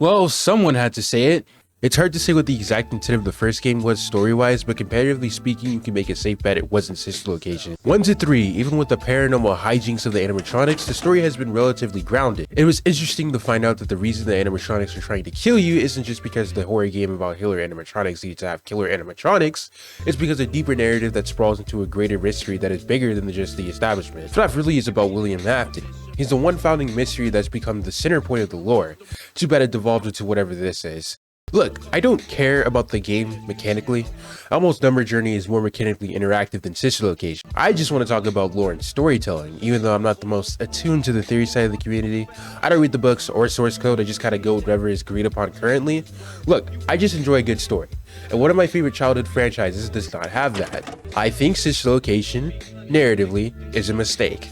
Well, someone had to say it. It's hard to say what the exact intent of the first game was story-wise, but comparatively speaking, you can make a safe bet it wasn't sister location. 1 to 3, even with the paranormal hijinks of the animatronics, the story has been relatively grounded. It was interesting to find out that the reason the animatronics are trying to kill you isn't just because the horror game about killer animatronics needs to have killer animatronics, it's because a deeper narrative that sprawls into a greater mystery that is bigger than just the establishment. FNAF really is about William Afton. He's the one founding mystery that's become the center point of the lore. Too bad it devolved into whatever this is. Look, I don't care about the game mechanically. Almost Number Journey is more mechanically interactive than Sister Location. I just want to talk about lore and storytelling, even though I'm not the most attuned to the theory side of the community. I don't read the books or source code, I just kind of go with whatever is agreed upon currently. Look, I just enjoy a good story, and one of my favorite childhood franchises does not have that. I think Sister Location, narratively, is a mistake.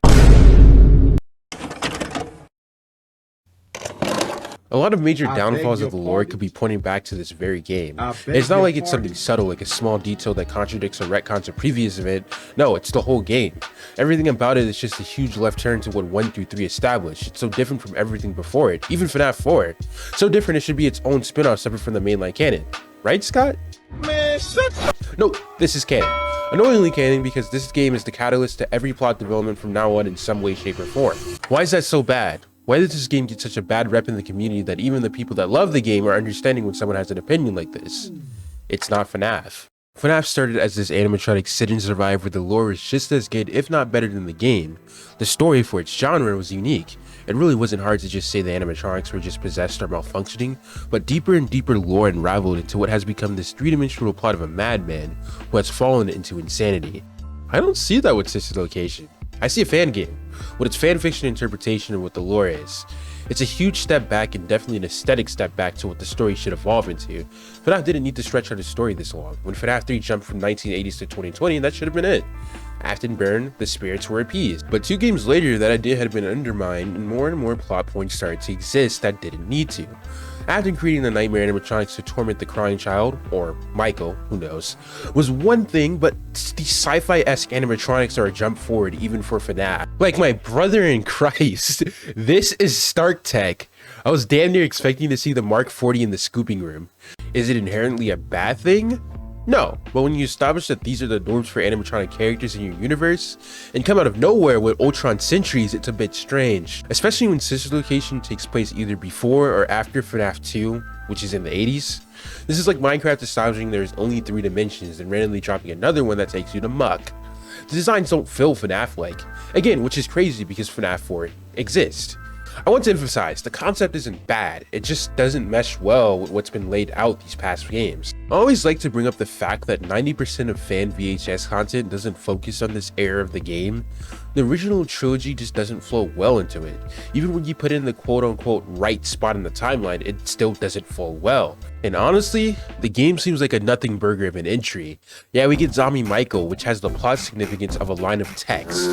A lot of major downfalls of the lore could be pointing back to this very game. It's not like it's something subtle, like a small detail that contradicts or retcons a previous event. No, it's the whole game. Everything about it is just a huge left turn to what 1 through 3 established. It's so different from everything before it, even FNAF 4. So different it should be its own spin-off separate from the mainline canon. Right, Scott? Man, no, this is canon. Annoyingly canon because this game is the catalyst to every plot development from now on in some way, shape, or form. Why is that so bad? Why does this game get such a bad rep in the community that even the people that love the game are understanding when someone has an opinion like this? It's not FNAF. FNAF started as this animatronic sit and survive where the lore was just as good, if not better than the game. The story for its genre was unique. It really wasn't hard to just say the animatronics were just possessed or malfunctioning, but deeper and deeper lore unraveled into what has become this three-dimensional plot of a madman who has fallen into insanity. I don't see that with Sister Location. I see a fan game, with its fanfiction interpretation of what the lore is. It's a huge step back and definitely an aesthetic step back to what the story should evolve into. FNAF didn't need to stretch out the story this long. When FNAF 3 jumped from 1980s to 2020, that should have been it. Afton burned, the spirits were appeased. But 2 games later, that idea had been undermined and more plot points started to exist that didn't need to. Afton creating the nightmare animatronics to torment the crying child, or Michael, who knows, was one thing, but the sci-fi-esque animatronics are a jump forward even for FNAF. Like my brother in Christ, this is Stark Tech. I was damn near expecting to see the Mark 40 in the scooping room. Is it inherently a bad thing? No, but when you establish that these are the norms for animatronic characters in your universe, and come out of nowhere with Ultron sentries, it's a bit strange. Especially when Sister Location takes place either before or after FNAF 2, which is in the 80s. This is like Minecraft establishing there's only 3 dimensions and randomly dropping another one that takes you to muck. The designs don't feel FNAF-like, again, which is crazy because FNAF 4 exists. I want to emphasize, the concept isn't bad, it just doesn't mesh well with what's been laid out these past games. I always like to bring up the fact that 90% of fan VHS content doesn't focus on this era of the game. The original trilogy just doesn't flow well into it. Even when you put in the quote-unquote right spot in the timeline, it still doesn't flow well. And honestly, the game seems like a nothing burger of an entry. Yeah, we get Zombie Michael, which has the plot significance of a line of text.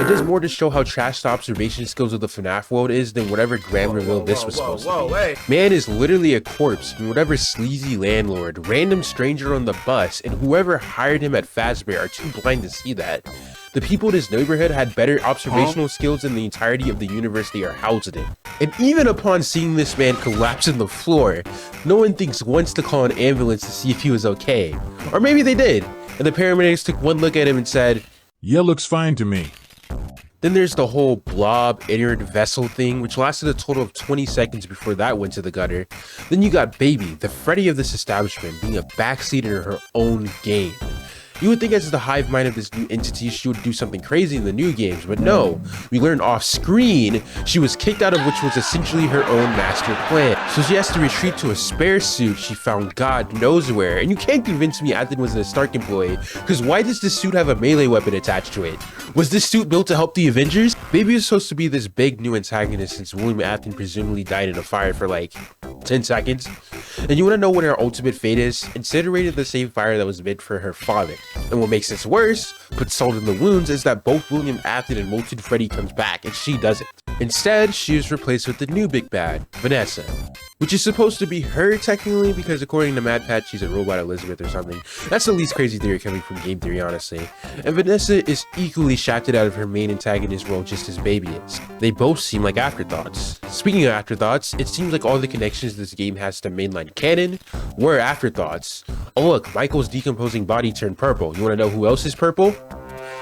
It does more to show how trash the observation skills of the FNAF world is than whatever grand reveal this was supposed to be. Man is literally a corpse from whatever sleazy landlord, random stranger on the bus, and whoever hired him at Fazbear are too blind to see that. The people in his neighborhood had better observational skills than the entirety of the universe they are housed in. And even upon seeing this man collapse on the floor, no one thinks once to call an ambulance to see if he was okay. Or maybe they did, and the paramedics took one look at him and said, "Yeah, looks fine to me." Then there's the whole blob inert vessel thing, which lasted a total of 20 seconds before that went to the gutter. Then you got Baby, the Freddy of this establishment, being a backseat in her own game. You would think as the hive mind of this new entity, she would do something crazy in the new games, but no. We learned off screen, she was kicked out of which was essentially her own master plan. So she has to retreat to a spare suit she found God knows where. And you can't convince me Athen was a Stark employee, because why does this suit have a melee weapon attached to it? Was this suit built to help the Avengers? Baby is supposed to be this big new antagonist since William Athen presumably died in a fire for like 10 seconds. And you want to know what her ultimate fate is? Incinerated the same fire that was meant for her father. And what makes this worse, put salt in the wounds, is that both William Afton and Molten Freddy comes back, and she doesn't. Instead, she is replaced with the new big bad, Vanessa. which is supposed to be her technically, because according to MadPat, she's a robot Elizabeth or something. That's the least crazy theory coming from game theory, honestly. And Vanessa is equally shafted out of her main antagonist role just as Baby is. They both seem like afterthoughts. Speaking of afterthoughts, it seems like all the connections this game has to mainline canon were afterthoughts. Oh look, Michael's decomposing body turned purple. You wanna know who else is purple?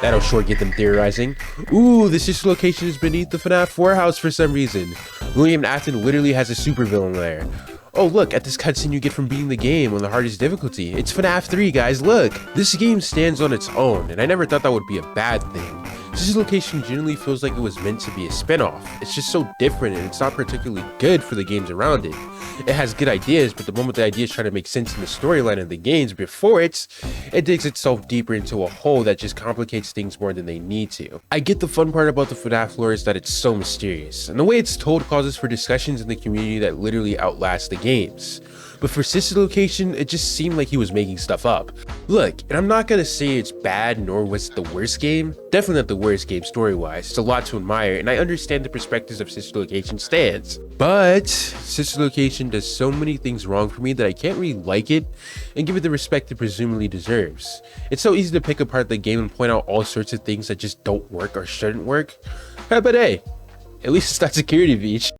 That'll sure get them theorizing. Ooh, the sister location is beneath the FNAF warehouse for some reason. William Afton literally has a supervillain there. Oh look, at this cutscene you get from beating the game on the hardest difficulty. It's FNAF 3, guys, look! This game stands on its own, and I never thought that would be a bad thing. This location generally feels like it was meant to be a spin-off. It's just so different, and it's not particularly good for the games around it. It has good ideas, but the moment the ideas try to make sense in the storyline of the games before it digs itself deeper into a hole that just complicates things more than they need to. I get the fun part about the FNAF lore is that it's so mysterious, and the way it's told causes for discussions in the community that literally outlast the games. But for Sister Location, it just seemed like he was making stuff up. Look, and I'm not gonna say it's bad nor was it the worst game. Definitely not the worst game story-wise. It's a lot to admire, and I understand the perspectives of Sister Location stands. But Sister Location does so many things wrong for me that I can't really like it and give it the respect it presumably deserves. It's so easy to pick apart the game and point out all sorts of things that just don't work or shouldn't work. But hey, at least it's not Security Beach.